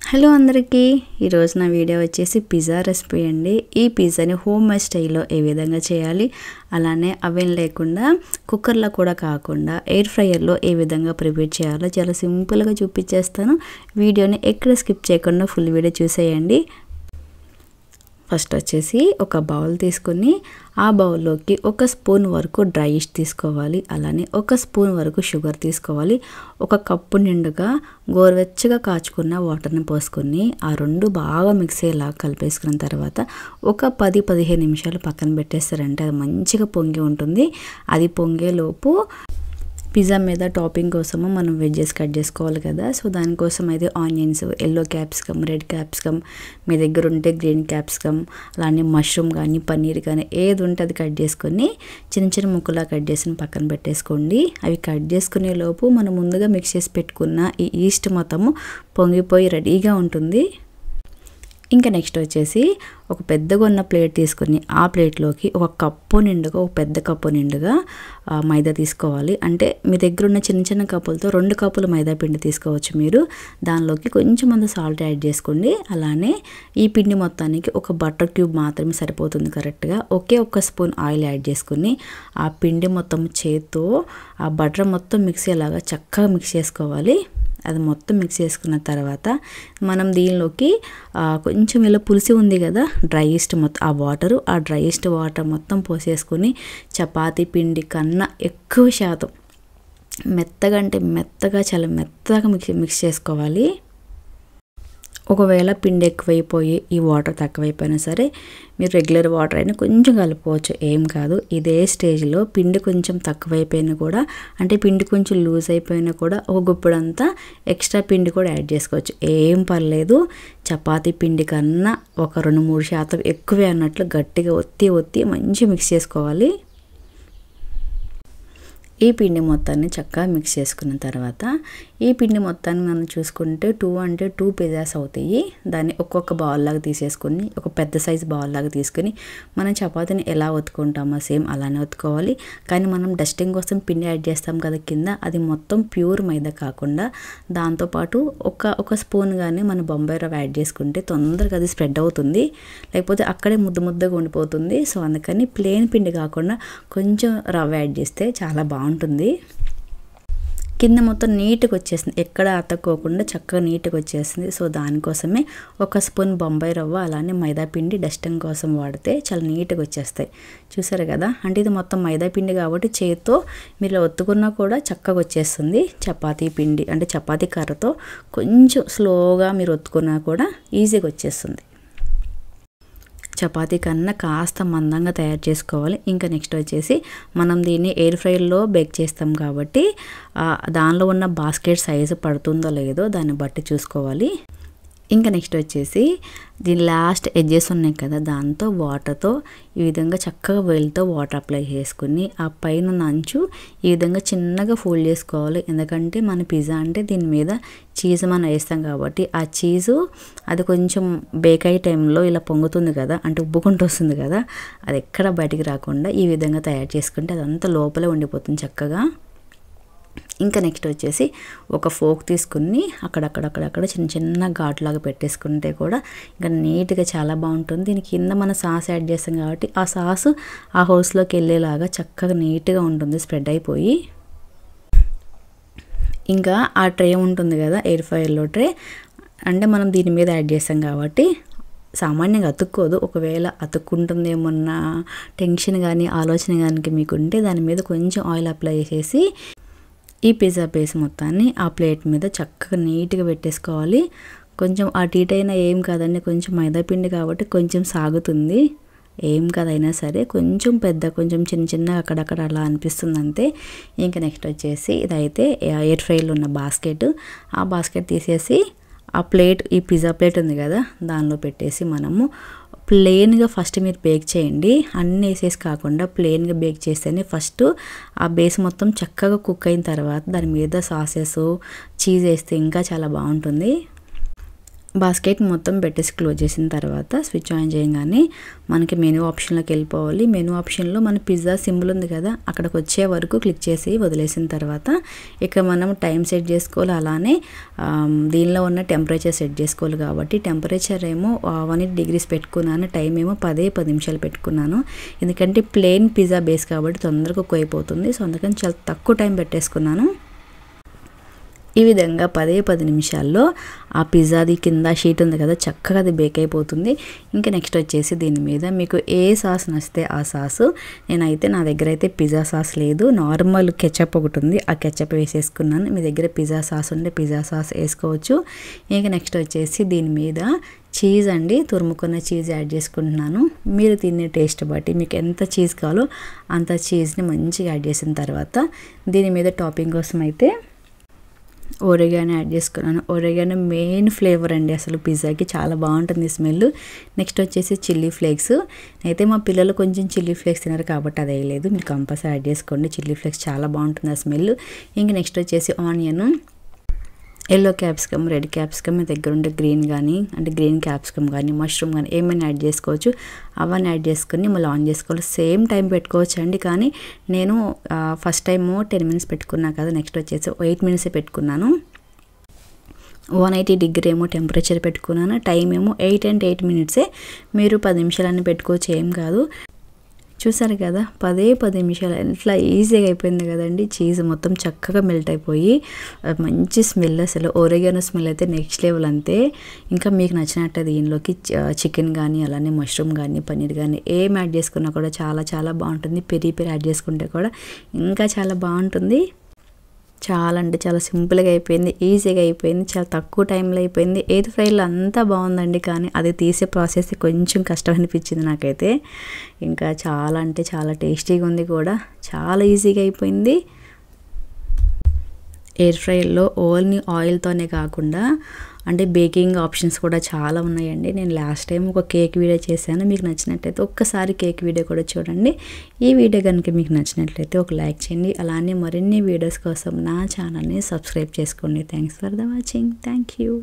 Hello అందరికీ ఈరోజు నా వీడియో వచ్చేసి పిజ్జా రెసిపీ అండి. ఈ పిజ్జాని హోమ్ మేడ్ స్టైల్లో ఏ విధంగా చేయాలి, అలానే అవెన్ లేకుండా కుక్కర్లో కూడా కాకుండా ఎయిర్ ఫ్రైయర్లో ఏ విధంగా ప్రిపేర్ చేయాలో చాలా సింపుల్గా చూపించేస్తాను. వీడియోని ఎక్కడ స్కిప్ చేయకుండా ఫుల్ వీడియో చూసేయండి. ఫస్ట్ వచ్చేసి ఒక బౌల్ తీసుకొని ఆ బౌల్లోకి ఒక స్పూన్ వరకు డ్రై ఈస్ట్ తీసుకోవాలి. అలానే ఒక స్పూన్ వరకు షుగర్ తీసుకోవాలి. ఒక కప్పు నిండుగా గోరువెచ్చగా కాచుకున్న వాటర్ని పోసుకొని ఆ రెండు బాగా మిక్స్ అయ్యేలా కలిపేసుకున్న తర్వాత ఒక 10-15 నిమిషాలు పక్కన పెట్టేస్తారంటే అది మంచిగా పొంగి ఉంటుంది. అది పొంగేలోపు పిజ్జా మీద టాపింగ్ కోసము మనం వెజ్జెస్ కట్ చేసుకోవాలి కదా. సో దానికోసం అయితే onions, yellow capsicum, red capsicum, మీ దగ్గర ఉంటే గ్రీన్ క్యాప్సికమ్, అలానే మష్రూమ్ కానీ పన్నీర్ కానీ ఏది ఉంటే అది కట్ చేసుకొని చిన్న చిన్న ముక్కలా కట్ చేసి పక్కన పెట్టేసుకోండి. అవి కట్ చేసుకునే లోపు మనం ముందుగా మిక్స్ చేసి పెట్టుకున్న ఈ ఈస్ట్ మొత్తము పొంగిపోయి రెడీగా ఉంటుంది. ఇంకా నెక్స్ట్ వచ్చేసి ఒక పెద్దగా ఉన్న ప్లేట్ తీసుకొని ఆ ప్లేట్లోకి ఒక కప్పు నిండుగా, ఒక పెద్ద కప్పు నిండుగా మైదా తీసుకోవాలి. అంటే మీ దగ్గర ఉన్న చిన్న చిన్న కప్పులతో 2 కప్పులు మైదా పిండి తీసుకోవచ్చు మీరు. దానిలోకి కొంచెం అంత సాల్ట్ యాడ్ చేసుకోండి. అలానే ఈ పిండి మొత్తానికి ఒక బటర్ క్యూబ్ మాత్రమే సరిపోతుంది కరెక్ట్గా. ఒక స్పూన్ ఆయిల్ యాడ్ చేసుకుని ఆ పిండి మొత్తం చేత్తో ఆ బటర్ మొత్తం మిక్స్ అయ్యేలాగా చక్కగా మిక్స్ చేసుకోవాలి. అది మొత్తం మిక్స్ చేసుకున్న తర్వాత మనం దీనిలోకి కొంచెం ఇలా పులిసి ఉంది కదా డ్రై ఈస్ట్ మొత్తం ఆ డ్రై ఈస్ట్ వాటర్ మొత్తం పోసేసుకొని చపాతీ పిండి కన్నా ఎక్కువ శాతం మెత్తగా అంటే మెత్తగా చాలా మెత్తగా మిక్స్ చేసుకోవాలి. ఒకవేళ పిండి ఎక్కువైపోయి ఈ వాటర్ తక్కువైపోయినా సరే మీరు రెగ్యులర్ వాటర్ అయినా కొంచెం కలుపుకోవచ్చు, ఏం కాదు. ఇదే స్టేజ్లో పిండి కొంచెం తక్కువైపోయినా కూడా, అంటే పిండి కొంచెం లూజ్ అయిపోయినా కూడా ఒక గుప్పుడంతా ఎక్స్ట్రా పిండి కూడా యాడ్ చేసుకోవచ్చు, ఏం పర్లేదు. చపాతీ పిండి కన్నా ఒక 2-3% ఎక్కువే అన్నట్లు గట్టిగా ఒత్తి మంచిగా మిక్స్ చేసుకోవాలి. ఈ పిండి మొత్తాన్ని చక్కగా మిక్స్ చేసుకున్న తర్వాత ఈ పిండి మొత్తాన్ని మనం చూసుకుంటే 2 పిజ్జాస్ అవుతాయి. దాన్ని ఒక్కొక్క బౌల్ లాగా తీసేసుకొని ఒక పెద్ద సైజు బౌల్ లాగా తీసుకొని మనం చపాతీని ఎలా ఒత్తుకుంటామో సేమ్ అలానే ఒత్తుకోవాలి. కానీ మనం డస్టింగ్ కోసం పిండి యాడ్ చేస్తాం కదా కింద, అది మొత్తం ప్యూర్ మైదా కాకుండా దాంతోపాటు ఒక స్పూన్ కానీ మన బొంబాయి రవ్వ యాడ్ చేసుకుంటే తొందరగా అది స్ప్రెడ్ అవుతుంది, లేకపోతే అక్కడే ముద్దగా ఉండిపోతుంది. సో అందుకని ప్లెయిన్ పిండి కాకుండా కొంచెం రవ్వ యాడ్ చేస్తే చాలా బాగుంటుంది. కింద మొత్తం నీట్గా వచ్చేసింది, ఎక్కడ అతక్కోకుండా చక్కగా నీట్గా వచ్చేసింది. సో దానికోసమే ఒక స్పూన్ బొంబాయి రవ్వ అలానే మైదా పిండి డస్టింగ్ కోసం వాడితే చాలా నీట్గా వచ్చేస్తాయి. చూసారు కదా, అంటే ఇది మొత్తం మైదా పిండి కాబట్టి చేతితో మీరు ఒత్తుకున్నా కూడా చక్కగా వచ్చేస్తుంది. చపాతీ పిండి అంటే చపాతీ కర్రతో కొంచెం స్లోగా మీరు ఒత్తుకున్నా కూడా ఈజీగా వచ్చేస్తుంది. చపాతీ కన్నా కాస్త మందంగా తయారు చేసుకోవాలి. ఇంకా నెక్స్ట్ వచ్చేసి మనం దీన్ని ఎయిర్ ఫ్రైలో బేక్ చేస్తాం కాబట్టి దానిలో ఉన్న బాస్కెట్ సైజు పడుతుందో లేదో దాన్ని బట్టి చూసుకోవాలి. ఇంకా నెక్స్ట్ వచ్చేసి దీని లాస్ట్ ఎడ్జెస్ ఉన్నాయి కదా, దాంతో వాటర్తో ఈ విధంగా చక్కగా వేలుతో వాటర్ అప్లై చేసుకుని ఆ పైన అంచు ఈ విధంగా చిన్నగా ఫోల్డ్ చేసుకోవాలి. ఎందుకంటే మన పిజ్జా అంటే దీని మీద చీజ్ మనం వేస్తాం కాబట్టి ఆ చీజు అది కొంచెం బేక్ అయ్యే టైంలో ఇలా పొంగుతుంది కదా, అంటే ఉబ్బుకుంటూ వస్తుంది కదా, అది ఎక్కడ బయటికి రాకుండా ఈ విధంగా తయారు చేసుకుంటే అదంతా లోపలే ఉండిపోతుంది చక్కగా. ఇంకా నెక్స్ట్ వచ్చేసి ఒక ఫోక్ తీసుకుని అక్కడక్కడ చిన్న ఘాట్లాగా పెట్టేసుకుంటే కూడా ఇంకా నీట్గా చాలా బాగుంటుంది. దీని కింద మనం సాస్ యాడ్ చేస్తాం కాబట్టి ఆ సాసు ఆ హౌస్లోకి వెళ్ళేలాగా చక్కగా నీట్గా ఉంటుంది స్ప్రెడ్ అయిపోయి. ఇంకా ఆ ట్రే ఉంటుంది కదా ఎయిర్ ఫ్రైయర్లో ట్రే, అంటే మనం దీని మీద యాడ్ చేస్తాం కాబట్టి సామాన్యంగా అతుక్కోదు. ఒకవేళ అతుక్కుంటుందేమన్న టెన్షన్ కానీ ఆలోచన కానీ మీకుంటే దాని మీద కొంచెం ఆయిల్ అప్లై చేసేసి ఈ పిజ్జా బేస్ మొత్తాన్ని ఆ ప్లేట్ మీద చక్కగా నీట్గా పెట్టేసుకోవాలి. కొంచెం అటు ఇటు అయినా ఏం కాదండి, కొంచెం మైదా పిండి కాబట్టి కొంచెం సాగుతుంది, ఏం కాదైనా సరే కొంచెం కొంచెం చిన్న అక్కడక్కడ అలా అనిపిస్తుంది అంతే. ఇంకా నెక్స్ట్ వచ్చేసి ఇదైతే ఎయిర్ ఫ్రైలో ఉన్న బాస్కెట్, ఆ బాస్కెట్ తీసేసి ఆ ప్లేట్ ఈ పిజ్జా ప్లేట్ ఉంది కదా దానిలో పెట్టేసి మనము ప్లెయిన్గా ఫస్ట్ మీరు బేక్ చేయండి. అన్నీ వేసేసి కాకుండా ప్లెయిన్గా బేక్ చేస్తేనే ఫస్ట్ ఆ బేస్ మొత్తం చక్కగా కుక్ అయిన తర్వాత దాని మీద సాసెస్ చీజ్ వేస్తే ఇంకా చాలా బాగుంటుంది. బాస్కెట్ మొత్తం పెట్టేసి క్లోజ్ చేసిన తర్వాత స్విచ్ ఆన్ చేయగానే మనకి మెనూ ఆప్షన్లోకి వెళ్ళిపోవాలి. మెనూ ఆప్షన్లో మన పిజ్జా సింబల్ ఉంది కదా, అక్కడికి వచ్చే వరకు క్లిక్ చేసి వదిలేసిన తర్వాత ఇక మనం టైం సెట్ చేసుకోవాలి. అలానే దీనిలో ఉన్న టెంపరేచర్ సెట్ చేసుకోవాలి. కాబట్టి టెంపరేచర్ ఏమో 180 degrees పెట్టుకున్నాను, టైం ఏమో 10 నిమిషాలు పెట్టుకున్నాను. ఎందుకంటే ప్లెయిన్ పిజ్జా బేస్ కాబట్టి తొందరగా కుక్ అయిపోతుంది. సో అందుకని చాలా తక్కువ టైం పెట్టేసుకున్నాను. ఈ విధంగా 10 నిమిషాల్లో ఆ పిజ్జాది కింద షీట్ ఉంది కదా, చక్కగా అది బేక్ అయిపోతుంది. ఇంకా నెక్స్ట్ వచ్చేసి దీని మీద మీకు ఏ సాస్ నచ్చితే ఆ సాసు. నేనైతే నా దగ్గర అయితే పిజ్జా సాస్ లేదు, నార్మల్ కెచప్ ఒకటి ఉంది, ఆ కెచప్ వేసేసుకున్నాను. మీ దగ్గర పిజ్జా సాస్ ఉంటే పిజ్జా సాస్ వేసుకోవచ్చు. ఇంకా నెక్స్ట్ వచ్చేసి దీని మీద చీజ్ అండి, తురుముకున్న చీజ్ యాడ్ చేసుకుంటున్నాను. మీరు తినే టేస్ట్ బట్టి మీకు ఎంత చీజ్ కావాలో అంత చీజ్ని మంచిగా యాడ్ చేసిన తర్వాత దీని మీద టాపింగ్ కోసం అయితే ఒరిగానో యాడ్ చేసుకున్నాను. ఒరిగానో మెయిన్ ఫ్లేవర్ అండి అసలు పిజ్జాకి, చాలా బాగుంటుంది స్మెల్. నెక్స్ట్ వచ్చేసి చిల్లీ ఫ్లేక్స్. అయితే మా పిల్లలు కొంచెం చిల్లీ ఫ్లేక్స్ తినారు కాబట్టి అది వేయలేదు, మీరు కంపల్సరీ యాడ్ చేసుకోండి. చిల్లీ ఫ్లేక్స్ చాలా బాగుంటుంది ఆ స్మెల్. ఇంక నెక్స్ట్ వచ్చేసి onion, yellow capsicum, red capsicum, మీ దగ్గర ఉంటే గ్రీన్ కానీ అంటే గ్రీన్ క్యాప్సికమ్ కానీ మష్రూమ్ కానీ ఏమైనా యాడ్ చేసుకోవచ్చు. అవన్నీ యాడ్ చేసుకొని మళ్ళీ ఆన్ చేసుకోవాలి. సేమ్ టైం పెట్టుకోవచ్చు అండి, కానీ నేను ఫస్ట్ టైము 10 minutes పెట్టుకున్నా కదా, నెక్స్ట్ వచ్చేసి 8 minutes పెట్టుకున్నాను. 180 degree ఏమో టెంపరేచర్ పెట్టుకున్నాను, టైం ఏమో 8 minutes. మీరు 10 నిమిషాలన్నీ పెట్టుకోవచ్చు, ఏం కాదు. చూసారు కదా 10 నిమిషాలు ఎట్లా ఈజీగా అయిపోయింది కదండి. చీజ్ మొత్తం చక్కగా మెల్ట్ అయిపోయి మంచి స్మెల్, అసలు ఒరిగానో స్మెల్ అయితే నెక్స్ట్ లెవెల్ అంతే. ఇంకా మీకు నచ్చినట్టు దీనిలోకి చికెన్ కానీ అలానే మష్రూమ్ కానీ పన్నీర్ కానీ ఏం యాడ్ చేసుకున్నా కూడా చాలా చాలా బాగుంటుంది. పెరి యాడ్ చేసుకుంటే కూడా ఇంకా చాలా బాగుంటుంది. చాలా అంటే చాలా సింపుల్గా అయిపోయింది, ఈజీగా అయిపోయింది, చాలా తక్కువ టైంలో అయిపోయింది. ఎయిర్ ఫ్రైలో అంతా బాగుందండి, కానీ అది తీసే ప్రాసెస్ కొంచెం కష్టం అనిపించింది నాకైతే. ఇంకా చాలా అంటే చాలా టేస్టీగా ఉంది కూడా, చాలా ఈజీగా అయిపోయింది. ఎయిర్ ఫ్రైలో ఓన్లీ ఆయిల్తోనే కాకుండా అంటే బేకింగ్ ఆప్షన్స్ కూడా చాలా ఉన్నాయండి. నేను లాస్ట్ టైం ఒక కేక్ వీడియో చేశాను, మీకు నచ్చినట్లయితే ఒక్కసారి కేక్ వీడియో కూడా చూడండి. ఈ వీడియో కనుక మీకు నచ్చినట్లయితే ఒక లైక్ చేయండి. అలానే మరిన్ని వీడియోస్ కోసం నా ఛానల్ని సబ్స్క్రైబ్ చేసుకోండి. Thanks for the watching. Thank you.